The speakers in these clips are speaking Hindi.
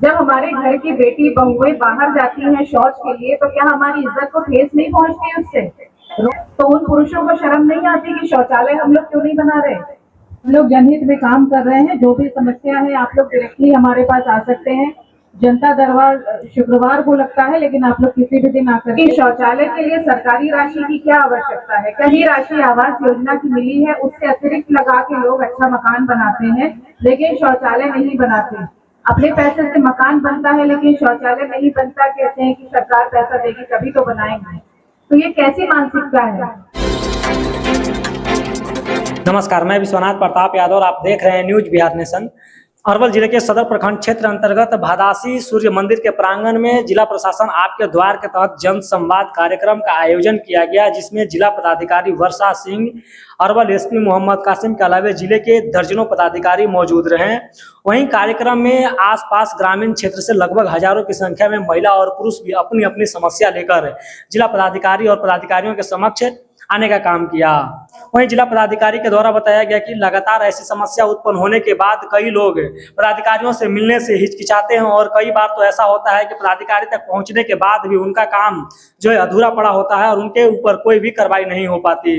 जब हमारे घर की बेटी बहुएं बाहर जाती हैं शौच के लिए, तो क्या हमारी इज्जत को ठेस नहीं पहुंचती उससे? तो उन पुरुषों को शर्म नहीं आती कि शौचालय हम लोग क्यों नहीं बना रहे? हम लोग जनहित में काम कर रहे हैं। जो भी समस्या है आप लोग डायरेक्टली हमारे पास आ सकते हैं। जनता दरबार शुक्रवार को लगता है, लेकिन आप लोग किसी भी दिन आकर के शौचालय के लिए सरकारी राशि की क्या आवश्यकता है? क्या ये राशि आवास योजना की मिली है? उससे अतिरिक्त लगा के लोग अच्छा मकान बनाते हैं, लेकिन शौचालय नहीं बनाते। अपने पैसे से मकान बनता है लेकिन शौचालय नहीं बनता। कहते हैं कि सरकार पैसा देगी तभी तो बनाएंगे। तो ये कैसी मानसिकता है? नमस्कार, मैं विश्वनाथ प्रताप यादव और आप देख रहे हैं न्यूज बिहार नेशन। अरवल जिले के सदर प्रखंड क्षेत्र अंतर्गत भादासी सूर्य मंदिर के प्रांगण में जिला प्रशासन आपके द्वार के तहत जन संवाद कार्यक्रम का आयोजन किया गया, जिसमें जिला पदाधिकारी वर्षा सिंह, अरवल एसपी मोहम्मद कासिम के अलावा जिले के दर्जनों पदाधिकारी मौजूद रहे। वहीं कार्यक्रम में आसपास ग्रामीण क्षेत्र से लगभग हजारों की संख्या में महिला और पुरुष भी अपनी अपनी समस्या लेकर जिला पदाधिकारी और पदाधिकारियों के समक्ष आने का काम किया। वहीं जिला पदाधिकारी के द्वारा बताया गया कि लगातार ऐसी समस्या उत्पन्न होने के बाद कई लोग पदाधिकारियों से मिलने से हिचकिचाते हैं और कई बार तो ऐसा होता है कि पदाधिकारी तक पहुंचने के बाद भी उनका काम जो है अधूरा पड़ा होता है और उनके ऊपर कोई भी कार्रवाई नहीं हो पाती,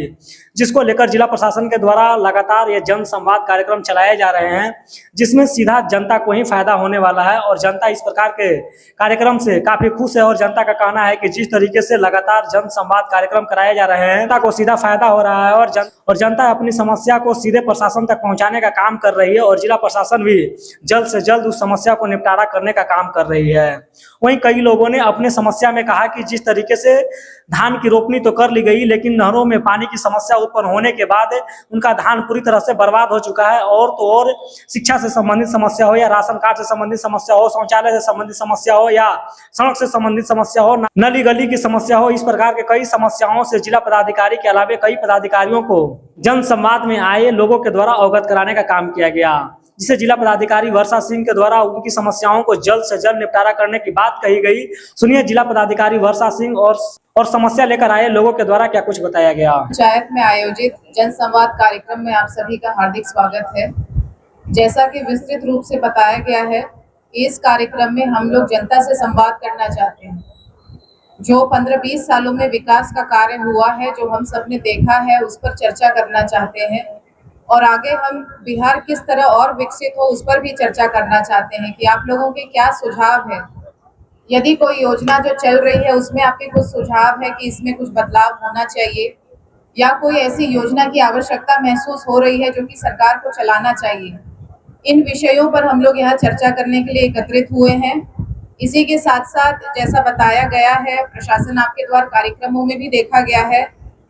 जिसको लेकर जिला प्रशासन के द्वारा लगातार ये जन संवाद कार्यक्रम चलाए जा रहे हैं, जिसमें सीधा जनता को ही फायदा होने वाला है। और जनता इस प्रकार के कार्यक्रम से काफी खुश है और जनता का कहना है कि जिस तरीके से लगातार जन संवाद कार्यक्रम कराए जा रहे हैं को सीधा फायदा हो रहा है और जनता अपनी समस्या को सीधे प्रशासन तक पहुंचाने का काम कर रही है और जिला प्रशासन भी जल्द से जल्द उस समस्या को निपटारा करने का काम कर रही है। वहीं कई लोगों ने अपने समस्या में कहा कि जिस तरीके से धान की रोपनी तो कर ली गई, लेकिन नहरों में पानी की समस्या उत्पन्न होने के बाद उनका धान पूरी तरह से बर्बाद हो चुका है। और तो और शिक्षा से संबंधित समस्या हो या राशन कार्ड से संबंधित समस्या हो, शौचालय से संबंधित समस्या हो या सड़क से संबंधित समस्या हो, नली गली की समस्या हो, इस प्रकार के कई समस्याओं से जिला पदाधिकारी के अलावा कई पदाधिकारियों को जन संवाद में आए लोगों के द्वारा अवगत कराने का काम किया गया, जिसे जिला पदाधिकारी वर्षा सिंह के द्वारा उनकी समस्याओं को जल्द से जल्द निपटारा करने की बात कही गई। सुनिए जिला पदाधिकारी वर्षा सिंह और समस्या लेकर आए लोगों के द्वारा क्या कुछ बताया गया। पंचायत में आयोजित जन संवाद कार्यक्रम में आप सभी का हार्दिक स्वागत है। जैसा कि विस्तृत रूप से बताया गया है, इस कार्यक्रम में हम लोग जनता से संवाद करना चाहते हैं। जो 15-20 सालों में विकास का कार्य हुआ है, जो हम सब ने देखा है, उस पर चर्चा करना चाहते हैं और आगे हम बिहार किस तरह और विकसित हो उस पर भी चर्चा करना चाहते हैं कि आप लोगों के क्या सुझाव है। यदि कोई योजना जो चल रही है उसमें आपके कुछ सुझाव है कि इसमें कुछ बदलाव होना चाहिए या कोई ऐसी योजना की आवश्यकता महसूस हो रही है जो कि सरकार को चलाना चाहिए, इन विषयों पर हम लोग यहाँ चर्चा करने के लिए एकत्रित हुए हैं। इसी के साथ साथ जैसा बताया गया है, प्रशासन आपके द्वारा कार्यक्रमों में भी देखा गया है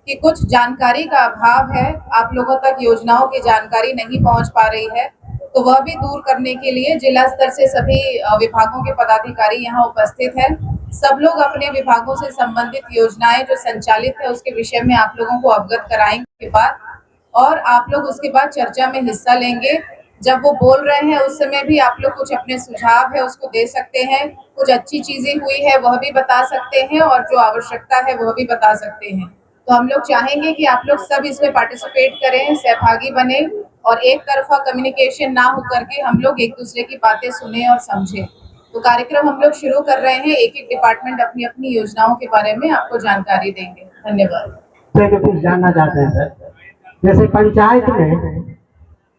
कि कुछ जानकारी का अभाव है, आप लोगों तक योजनाओं की जानकारी नहीं पहुंच पा रही है, तो वह भी दूर करने के लिए जिला स्तर से सभी विभागों के पदाधिकारी यहाँ उपस्थित है। सब लोग अपने विभागों से संबंधित योजनाएं जो संचालित है उसके विषय में आप लोगों को अवगत कराएंगे के बाद, और आप लोग उसके बाद चर्चा में हिस्सा लेंगे। जब वो बोल रहे हैं उस समय भी आप लोग कुछ अपने सुझाव है उसको दे सकते हैं, कुछ अच्छी चीजें हुई है वह भी बता सकते हैं और जो आवश्यकता है वह भी बता सकते हैं। तो हम लोग चाहेंगे कि आप लोग सब इसमें पार्टिसिपेट करें, सहभागी बने और एक तरफा कम्युनिकेशन ना हो करके हम लोग एक दूसरे की बातें सुने और समझें। तो कार्यक्रम हम लोग शुरू कर रहे हैं, एक एक डिपार्टमेंट अपनी अपनी योजनाओं के बारे में आपको जानकारी देंगे। धन्यवाद। कुछ जानना चाहते हैं सर, जैसे पंचायत में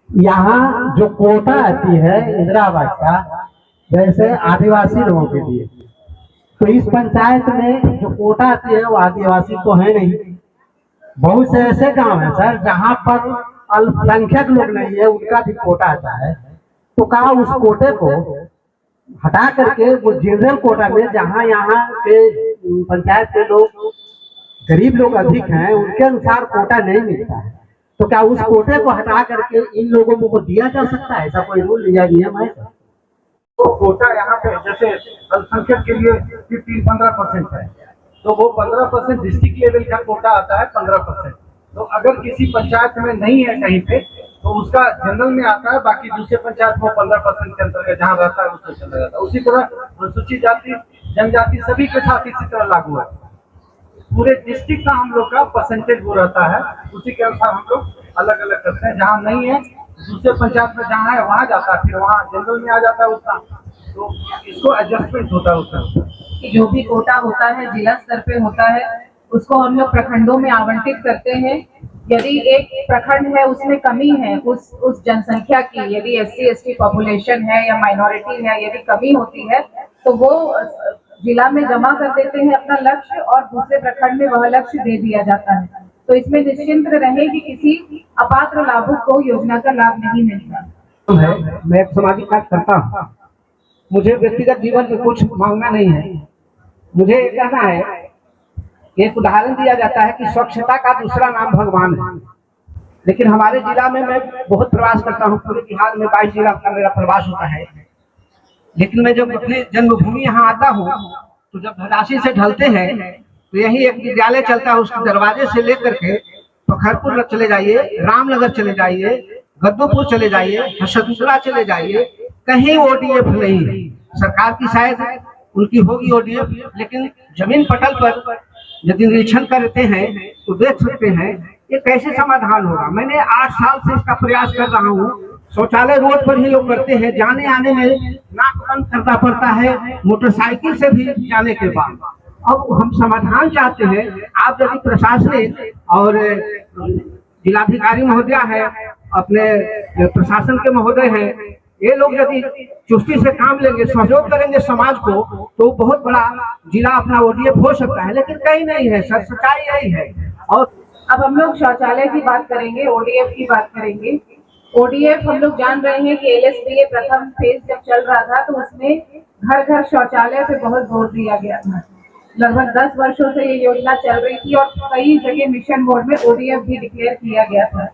यहाँ जो कोटा आती है इंदिरा आवास का, जैसे आदिवासी लोगों के लिए, तो इस पंचायत में जो कोटा आती है वो आदिवासी तो है नहीं। बहुत से ऐसे गांव हैं सर जहाँ पर अल्पसंख्यक लोग नहीं है, उनका भी कोटा आता है। तो कहा उस कोटे को हटा करके वो जनरल कोटा में, जहाँ यहाँ के पंचायत के लोग गरीब लोग अधिक हैं, उनके अनुसार कोटा नहीं मिलता है, तो क्या उस कोटे को हटा करके इन लोगों को दिया जा सकता है? ऐसा कोई रूल या नियम है? तो कोटा यहाँ पे जैसे अल्पसंख्यक के लिए 15% है, तो वो 15% डिस्ट्रिक्ट लेवल का कोटा आता है 15%। तो अगर किसी पंचायत में नहीं है कहीं पे तो उसका जनरल में आता है, बाकी दूसरे पंचायत में 15% के अंतर्गत जहाँ रहता है उसमें चला जाता है। उसी तरह अनुसूचित जाति जनजाति सभी के साथ इसी तरह लागू है। पूरे डिस्ट्रिक्ट का हम लोग का परसेंटेज वो रहता है, उसी के अनुसार हम लोग अलग अलग करते हैं। जहाँ नहीं है दूसरे पंचायत में जहाँ है वहाँ जाता है, फिर वहाँ जनरल में आ जाता है उतना। तो इसको एडजस्टमेंट होता है। कि जो भी कोटा होता है जिला स्तर पे होता है, उसको हम लोग प्रखंडों में आवंटित करते हैं। यदि एक प्रखंड है उसमें कमी है उस जनसंख्या की, यदि SC/ST पॉपुलेशन है या माइनॉरिटी है, यदि कमी होती है तो वो जिला में जमा कर देते हैं अपना लक्ष्य और दूसरे प्रखंड में वह लक्ष्य दे दिया जाता है। तो इसमें निश्चिंत रहे कि किसी अपात्र लाभुक को योजना का लाभ नहीं मिलता है। मैं एक सामाजिक कार्य करता हूँ। मुझे व्यक्तिगत जीवन में कुछ मांगना नहीं है। मुझे ये कहना है, एक उदाहरण दिया जाता है कि स्वच्छता का दूसरा नाम भगवान है। लेकिन हमारे जिला में मैं बहुत प्रवास करता हूँ, पूरे बिहार में 22 जिला का मेरा प्रवास होता है। लेकिन मैं जब अपनी जन्मभूमि यहाँ आता हूँ तो जब धनराशि से ढलते हैं तो यही एक विद्यालय चलता है, उसके दरवाजे से लेकर के पखरपुर चले जाइए, रामनगर चले जाइए, गद्दूपुर चले जाइए, हसदुसरा चले जाइए, कहीं ODF नहीं है। सरकार की शायद उनकी होगी ODF, लेकिन जमीन पटल पर यदि निरीक्षण करते हैं तो देख सकते हैं ये कैसे समाधान होगा। मैंने 8 साल से इसका प्रयास कर रहा हूँ। शौचालय रोड पर ही लोग करते हैं, जाने आने में नाक बंद करना पड़ता है, मोटरसाइकिल से भी जाने के बाद। अब हम समाधान चाहते हैं, आप यदि प्रशासनिक और जिलाधिकारी महोदय है, अपने प्रशासन के महोदय हैं, ये लोग यदि चुस्ती से काम लेंगे, सहयोग करेंगे समाज को, तो बहुत बड़ा जिला अपना ODF हो सकता है। लेकिन कहीं नहीं है सर, सच्चाई यही है। और अब हम लोग शौचालय की बात करेंगे, ODF की बात करेंगे। ODF हम लोग जान रहे हैं कि LSPA प्रथम फेज जब चल रहा था तो उसमें घर घर शौचालय पे बहुत जोर दिया गया था। लगभग 10 वर्षों से ये योजना चल रही थी और कई जगह मिशन मोड में ODF भी डिक्लेयर किया गया था।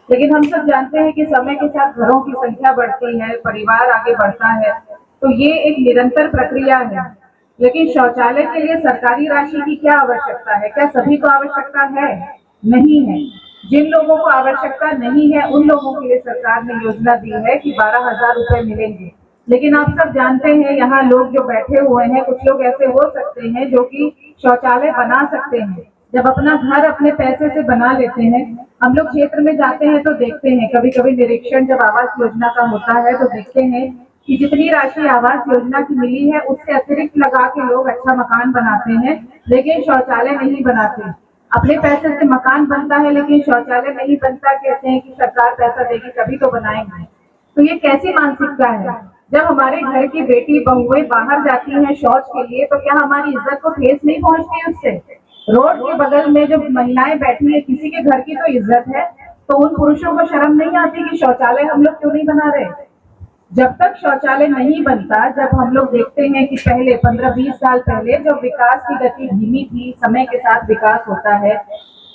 लेकिन हम सब जानते हैं कि समय के साथ घरों की संख्या बढ़ती है, परिवार आगे बढ़ता है, तो ये एक निरंतर प्रक्रिया है। लेकिन शौचालय के लिए सरकारी राशि की क्या आवश्यकता है? क्या सभी को आवश्यकता है? नहीं है। जिन लोगों को आवश्यकता नहीं है उन लोगों के लिए सरकार ने योजना दी है कि 12,000 रुपए मिलेंगे। लेकिन आप सब जानते हैं यहाँ लोग जो बैठे हुए हैं, कुछ लोग ऐसे हो सकते हैं जो कि शौचालय बना सकते हैं। जब अपना घर अपने पैसे से बना लेते हैं, हम लोग क्षेत्र में जाते हैं तो देखते हैं, कभी कभी निरीक्षण जब आवास योजना का होता है तो देखते हैं कि जितनी राशि आवास योजना की मिली है उससे अतिरिक्त लगा के लोग अच्छा मकान बनाते हैं, लेकिन शौचालय नहीं बनाते। अपने पैसे से मकान बनता है लेकिन शौचालय नहीं बनता। कहते हैं कि सरकार पैसा देगी तभी तो बनाएंगे। तो ये कैसी मानसिकता है? जब हमारे घर की बेटी बहुएं बाहर जाती हैं शौच के लिए तो क्या हमारी इज्जत को ठेस नहीं पहुंचती उससे? रोड के बगल में जो महिलाएं बैठी है, किसी के घर की तो इज्जत है, तो उन पुरुषों को शर्म नहीं आती कि शौचालय हम लोग क्यों नहीं बना रहे? जब तक शौचालय नहीं बनता, जब हम लोग देखते हैं कि पहले 15-20 साल पहले जब विकास की गति धीमी थी, समय के साथ विकास होता है,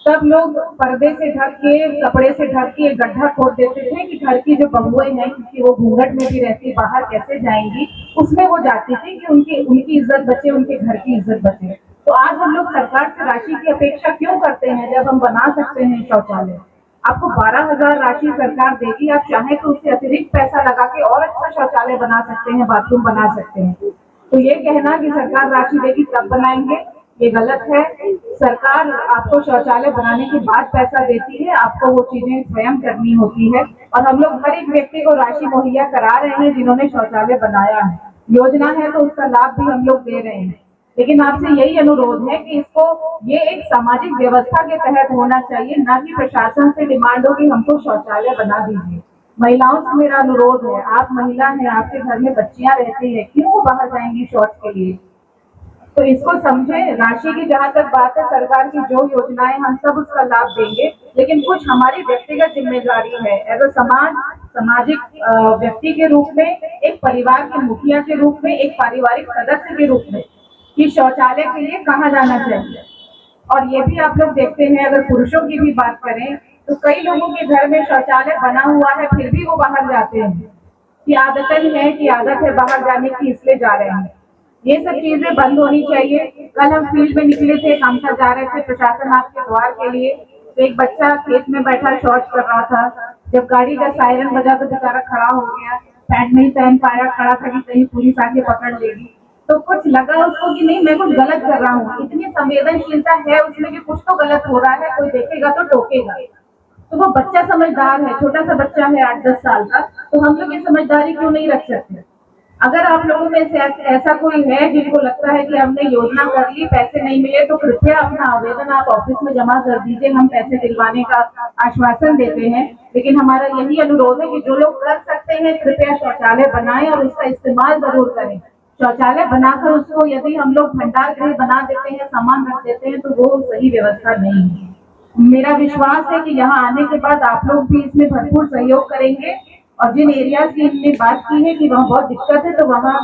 तब लोग पर्दे से ढक के, कपड़े से ढक के गड्ढा खोद देते थे कि घर की जो बहुएं हैं, क्योंकि वो घूंघट में भी रहती, बाहर कैसे जाएंगी, उसमें वो जाती थी कि उनकी इज्जत बचे, उनके घर की इज्जत बचे। तो आज हम लोग सरकार से राशि की अपेक्षा क्यों करते हैं जब हम बना सकते हैं शौचालय? आपको 12,000 राशि सरकार देगी, आप चाहें तो उससे अतिरिक्त पैसा लगा के और अच्छा शौचालय बना सकते हैं, बाथरूम बना सकते हैं। तो ये कहना कि सरकार राशि देगी तब बनाएंगे, ये गलत है। सरकार आपको शौचालय बनाने के बाद पैसा देती है, आपको वो चीजें स्वयं करनी होती है। और हम लोग हर एक व्यक्ति को राशि मुहैया करा रहे हैं जिन्होंने शौचालय बनाया है। योजना है तो उसका लाभ भी हम लोग दे रहे हैं। लेकिन आपसे यही अनुरोध है कि इसको ये एक सामाजिक व्यवस्था के तहत होना चाहिए, ना कि प्रशासन से डिमांड हो कि हमको शौचालय बना दीजिए। महिलाओं से मेरा अनुरोध है, आप महिला हैं, आपके घर में बच्चियां रहती है, क्यों वो बाहर जाएंगी शौच के लिए? तो इसको समझे। राशि की जहाँ तक बात है, सरकार की जो योजनाएं हम सब उसका लाभ देंगे, लेकिन कुछ हमारी व्यक्तिगत जिम्मेदारी है एज अ समाज, सामाजिक व्यक्ति के रूप में, एक परिवार के मुखिया के रूप में, एक पारिवारिक सदस्य के रूप में, कि शौचालय के लिए कहाँ जाना चाहिए। और ये भी आप लोग देखते हैं, अगर पुरुषों की भी बात करें तो कई लोगों के घर में शौचालय बना हुआ है फिर भी वो बाहर जाते हैं कि आदत है बाहर जाने की, इसलिए जा रहे हैं। ये सब चीजें बंद होनी चाहिए। कल हम फील्ड में निकले थे, काम पर जा रहे थे प्रशासन आपके द्वार के लिए, तो एक बच्चा खेत में बैठा शौच कर रहा था। जब गाड़ी का सायरन बजा तो बेचारा खड़ा हो गया, पैंट नहीं पहन पाया, खड़ा था कि कहीं पुलिस आके पकड़ लेगी। तो कुछ लगा उसको कि नहीं मैं कुछ गलत कर रहा हूँ, इतनी संवेदनशीलता है उसमें कि कुछ तो गलत हो रहा है, कोई देखेगा तो टोकेगा। तो वो बच्चा समझदार है, छोटा सा बच्चा है 8-10 साल का, तो हम लोग ये समझदारी क्यों नहीं रख सकते? अगर आप लोगों में से ऐसा कोई है जिनको लगता है कि हमने योजना कर ली, पैसे नहीं मिले, तो कृपया अपना आवेदन आप ऑफिस में जमा कर दीजिए। हम पैसे दिलवाने का आश्वासन देते हैं, लेकिन हमारा यही अनुरोध है कि जो लोग कर सकते हैं कृपया शौचालय बनाएं और उसका इस्तेमाल जरूर करें। शौचालय बनाकर उसको यदि हम लोग भंडार गृह बना देते हैं, सामान रख देते हैं, तो वो सही व्यवस्था नहीं है। मेरा विश्वास है कि यहाँ आने के बाद आप लोग भी इसमें भरपूर सहयोग करेंगे, और जिन एरियाज की हमने बात की है कि वहाँ बहुत दिक्कत है, तो वहाँ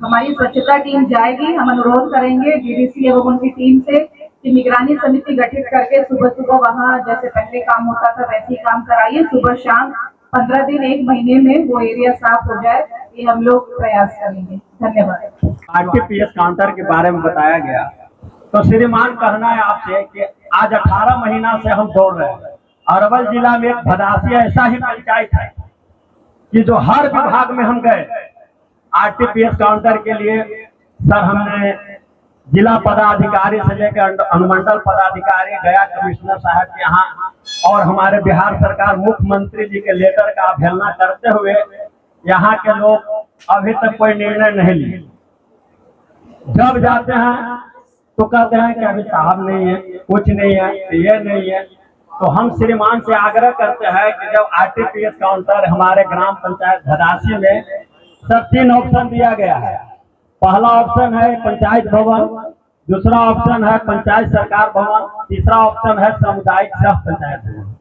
हमारी स्वच्छता टीम जाएगी। हम अनुरोध करेंगे डीडीसी एवं उनकी टीम से कि निगरानी समिति गठित करके सुबह सुबह वहाँ जैसे पहले काम होता था वैसे ही काम कराइए। सुबह शाम 15 दिन 1 महीने में वो एरिया साफ हो जाए, ये हम लोग प्रयास करेंगे। धन्यवाद। आरटीपीएस काउंटर के बारे में बताया गया, तो श्रीमान कहना है आपसे कि आज 18 महीना से हम दौड़ रहे हैं। अरवल जिला में एक भदासी ऐसा ही पंचायत है कि जो हर विभाग में हम गए आरटीपीएस काउंटर के लिए। सर हमने जिला पदाधिकारी से लेकर अनुमंडल पदाधिकारी, गया कमिश्नर साहब के यहाँ और हमारे बिहार सरकार मुख्यमंत्री जी के लेटर का अवहेलना करते हुए यहाँ के लोग अभी तक कोई निर्णय नहीं लिए। जब जाते हैं तो कहते हैं कि अभी साहब नहीं है, कुछ नहीं है, ये नहीं है। तो हम श्रीमान से आग्रह करते हैं कि जब आरटीपीएस काउंटर हमारे ग्राम पंचायत भदासी में सब 3 ऑप्शन दिया गया है। पहला ऑप्शन है पंचायत भवन, दूसरा ऑप्शन है पंचायत सरकार भवन, तीसरा ऑप्शन है सामुदायिक सह पंचायत भवन।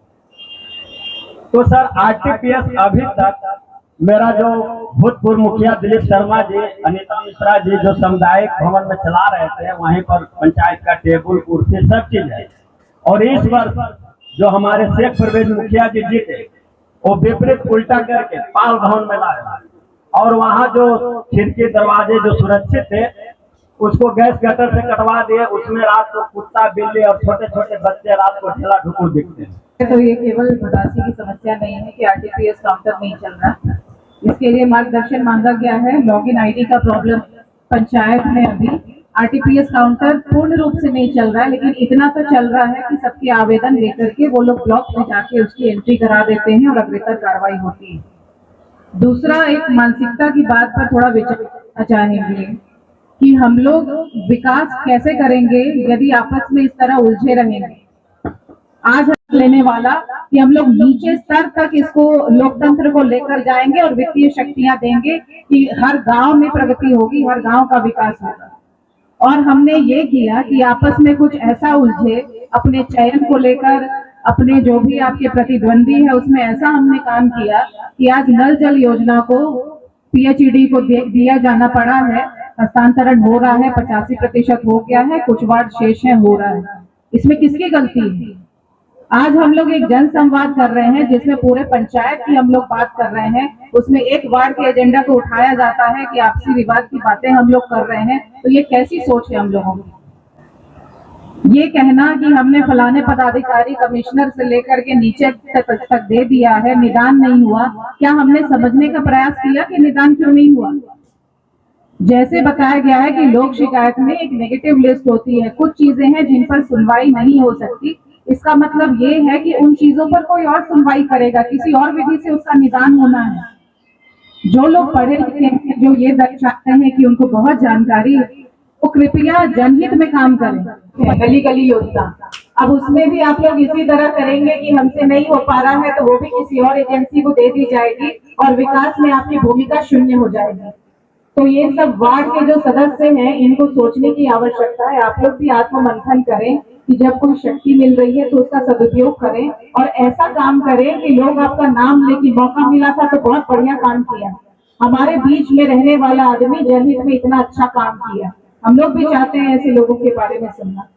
तो सर आरटीपीएस अभी तक मेरा जो भूतपूर्व मुखिया दिलीप शर्मा जी, अनिता मिश्रा जी जो सामुदायिक भवन में चला रहे थे, वहीं पर पंचायत का टेबल कुर्सी सब चीज है। और इस वर्ष जो हमारे शेख परवेज मुखिया जी जीते, वो विपरीत उल्टा करके पाल भवन में लाए और वहाँ जो खिड़की दरवाजे जो सुरक्षित थे उसको गैस गटर से कटवा दिए। उसमें रात को कुत्ता बिल्ली और छोटे छोटे बच्चे रात को ठेला ढुकुर दिखते हैं। तो ये केवल भदासी की समस्या नहीं है कि आरटीपीएस काउंटर नहीं चल रहा, इसके लिए मार्गदर्शन मांगा गया है। लॉगिन आईडी का प्रॉब्लम पंचायत में अभी आरटीपीएस काउंटर पूर्ण रूप से नहीं चल रहा है, लेकिन इतना तो चल रहा है कि सबके आवेदन लेकर के वो लोग ब्लॉक में जाके उसकी एंट्री करा देते हैं और अग्रतर कार्रवाई होती है। दूसरा, एक मानसिकता की बात पर थोड़ा विचार चाहेंगे कि हम लोग विकास कैसे करेंगे यदि आपस में इस तरह उलझे रहेंगे। आज लेने वाला कि हम लोग नीचे स्तर तक इसको लोकतंत्र को लेकर जाएंगे और वित्तीय शक्तियां देंगे कि हर गांव में प्रगति होगी, हर गांव का विकास होगा। और हमने ये किया कि आपस में कुछ ऐसा उलझे अपने चयन को लेकर, अपने जो भी आपके प्रतिद्वंदी है उसमें ऐसा हमने काम किया कि आज नल जल योजना को पीएचईडी को दिया जाना पड़ा है। हस्तांतरण हो रहा है, 85% हो गया है, कुछ वार्ड शेष है, हो रहा है। इसमें किसकी गलती है? आज हम लोग एक जन संवाद कर रहे हैं जिसमें पूरे पंचायत की हम लोग बात कर रहे हैं। उसमें एक वार्ड के एजेंडा को उठाया जाता है कि आपसी विवाद की बातें हम लोग कर रहे हैं। तो ये कैसी सोच है हम लोगों की? ये कहना कि हमने फलाने पदाधिकारी कमिश्नर से लेकर के नीचे तक दे दिया है, निदान नहीं हुआ। क्या हमने समझने का प्रयास किया कि निदान क्यों नहीं हुआ? जैसे बताया गया है कि लोक शिकायत में एक नेगेटिव लिस्ट होती है, कुछ चीजें हैं जिन पर सुनवाई नहीं हो सकती। इसका मतलब ये है कि उन चीजों पर कोई और सुनवाई करेगा, किसी और विधि से उसका निदान होना है। जो लोग पढ़े लिखे हैं, जो ये दर्शाते हैं कि उनको बहुत जानकारी है, वो कृपया जनहित में काम करें। गली गली योजना, अब उसमें भी आप लोग इसी तरह करेंगे कि हमसे नहीं हो पा रहा है तो वो भी किसी और एजेंसी को दे दी जाएगी और विकास में आपकी भूमिका शून्य हो जाएगी। तो ये सब वार्ड के जो सदस्य हैं इनको सोचने की आवश्यकता है। आप लोग भी आत्ममंथन करें कि जब कोई शक्ति मिल रही है तो उसका सदुपयोग करें और ऐसा काम करें कि लोग आपका नाम लेके मौका मिला था तो बहुत बढ़िया काम किया, हमारे बीच में रहने वाला आदमी जनहित में इतना अच्छा काम किया। हम लोग भी चाहते हैं ऐसे लोगों के बारे में सुनना।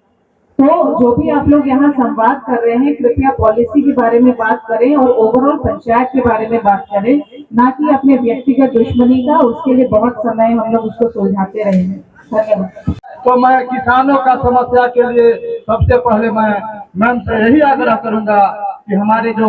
तो जो भी आप लोग यहाँ संवाद कर रहे हैं कृपया पॉलिसी के बारे में बात करें और ओवरऑल पंचायत के बारे में बात करें, ना कि अपने व्यक्तिगत दुश्मनी का। उसके लिए बहुत समय हम लोग उसको सुलझाते रहेंगे। धन्यवाद। तो मैं किसानों का समस्या के लिए सबसे पहले मैं मैम से यही आग्रह करूंगा कि हमारे जो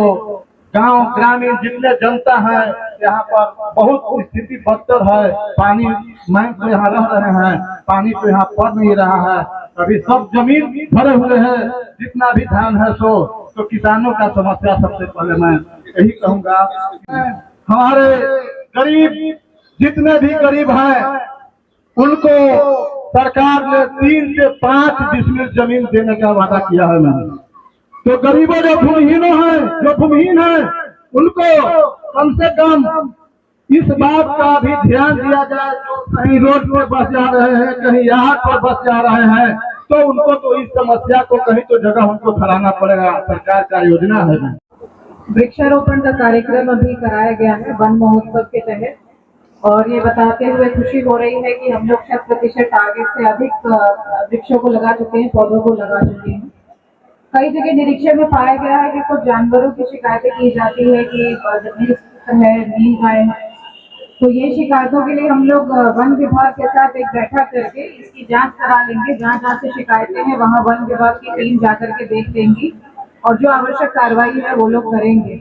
गांव ग्रामीण जितने जनता है यहाँ पर बहुत स्थिति बदतर है। पानी मैम तो यहाँ रह रहे हैं, पानी तो यहाँ पड़ नहीं रहा है, अभी सब जमीन भरे हुए हैं, जितना भी धान है सो। तो किसानों का समस्या सबसे पहले मैं यही कहूँगा। हमारे गरीब जितने भी गरीब हैं उनको सरकार ने 3 से 5 डिसमिल जमीन देने का वादा किया है मैंने। तो गरीबों जो भूमिहीन हैं उनको कम से कम इस बात का भी ध्यान दिया जाए, जो कहीं रोड पर बस जा रहे हैं, कहीं यहाँ पर बस जा रहे हैं, तो उनको तो इस समस्या को कहीं तो जगह उनको कराना पड़ेगा। सरकार का योजना है। वृक्षारोपण का कार्यक्रम अभी कराया गया है वन महोत्सव के तहत, और ये बताते हुए खुशी हो रही है कि हम लोग 100% टारगेट से अधिक वृक्षों को लगा चुके हैं, पौधों को लगा चुके हैं। कई जगह निरीक्षण में पाया गया है कि कुछ जानवरों की शिकायतें की जाती है कि है नील गाय है, तो ये शिकायतों के लिए हम लोग वन विभाग के साथ एक बैठक करके इसकी जांच करा लेंगे। जहाँ जहाँ से शिकायतें हैं वहाँ वन विभाग की टीम जाकर के देख लेंगी और जो आवश्यक कार्रवाई है वो लोग करेंगे।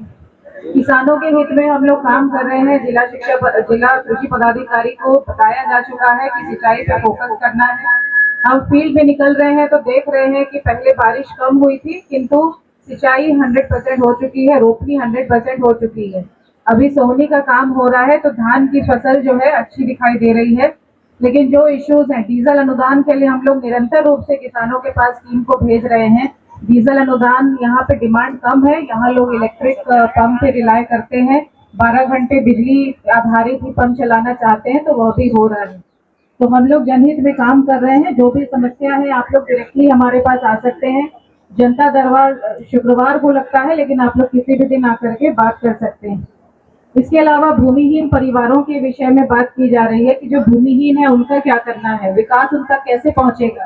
किसानों के हित में हम लोग काम कर रहे हैं। जिला कृषि पदाधिकारी को बताया जा चुका है कि सिंचाई पर फोकस करना है। हम फील्ड में निकल रहे हैं तो देख रहे हैं कि पहले बारिश कम हुई थी किंतु सिंचाई 100% हो चुकी है, रोपनी 100% हो चुकी है। अभी सोहनी का काम हो रहा है तो धान की फसल जो है अच्छी दिखाई दे रही है। लेकिन जो इश्यूज हैं, डीजल अनुदान के लिए हम लोग निरंतर रूप से किसानों के पास स्कीम को भेज रहे हैं। डीजल अनुदान यहाँ पे डिमांड कम है, यहाँ लोग इलेक्ट्रिक पंप पे रिलाय करते हैं, 12 घंटे बिजली आधारित ही पंप चलाना चाहते हैं, तो वह भी हो रहा है। तो हम लोग जनहित में काम कर रहे हैं। जो भी समस्या है आप लोग डायरेक्टली हमारे पास आ सकते हैं। जनता दरबार शुक्रवार को लगता है, लेकिन आप लोग किसी भी दिन आकर के बात कर सकते हैं। इसके अलावा भूमिहीन परिवारों के विषय में बात की जा रही है कि जो भूमिहीन है उनका क्या करना है, विकास उनका कैसे पहुंचेगा।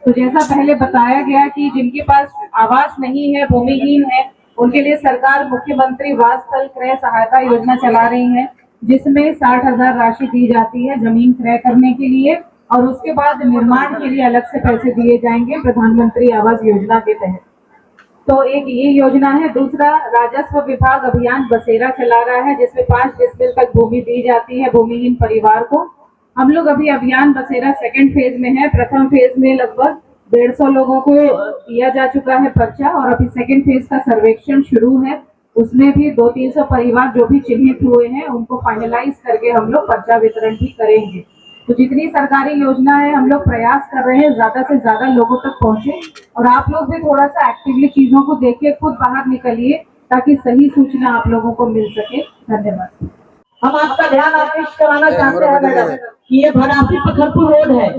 तो जैसा पहले बताया गया कि जिनके पास आवास नहीं है, भूमिहीन है, उनके लिए सरकार मुख्यमंत्री वास स्थल क्रय सहायता योजना चला रही है, जिसमें 60,000 राशि दी जाती है जमीन क्रय करने के लिए, और उसके बाद निर्माण के लिए अलग से पैसे दिए जाएंगे प्रधानमंत्री आवास योजना के तहत। तो एक ये योजना है। दूसरा, राजस्व विभाग अभियान बसेरा चला रहा है, जिसमें 5 डिसमिल तक भूमि दी जाती है भूमिहीन परिवार को। हम लोग अभी अभियान बसेरा सेकंड फेज में है। प्रथम फेज में लगभग 150 लोगों को दिया जा चुका है पर्चा, और अभी सेकंड फेज का सर्वेक्षण शुरू है। उसमें भी 200-300 परिवार जो भी चिन्हित हुए हैं उनको फाइनलाइज करके हम लोग पर्चा वितरण भी करेंगे। तो जितनी सरकारी योजना है हम लोग प्रयास कर रहे हैं ज्यादा से ज्यादा लोगों तक पहुंचे, और आप लोग भी थोड़ा सा एक्टिवली चीजों को देखिए, खुद बाहर निकलिए ताकि सही सूचना आप लोगों को मिल सके। धन्यवाद। हम आपका ध्यान आकृष्ट कराना चाहते हैं मैडम कि ये भदासी पखरपुर रोड है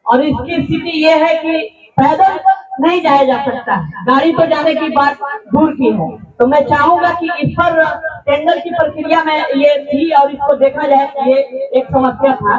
और इसकी स्थिति ये है कि पैदल नहीं जाया जा सकता, गाड़ी पर जाने की बात दूर की है। तो मैं चाहूंगा कि इस पर टेंडर की प्रक्रिया में ये थी और इसको देखा जाए, ये एक समस्या था।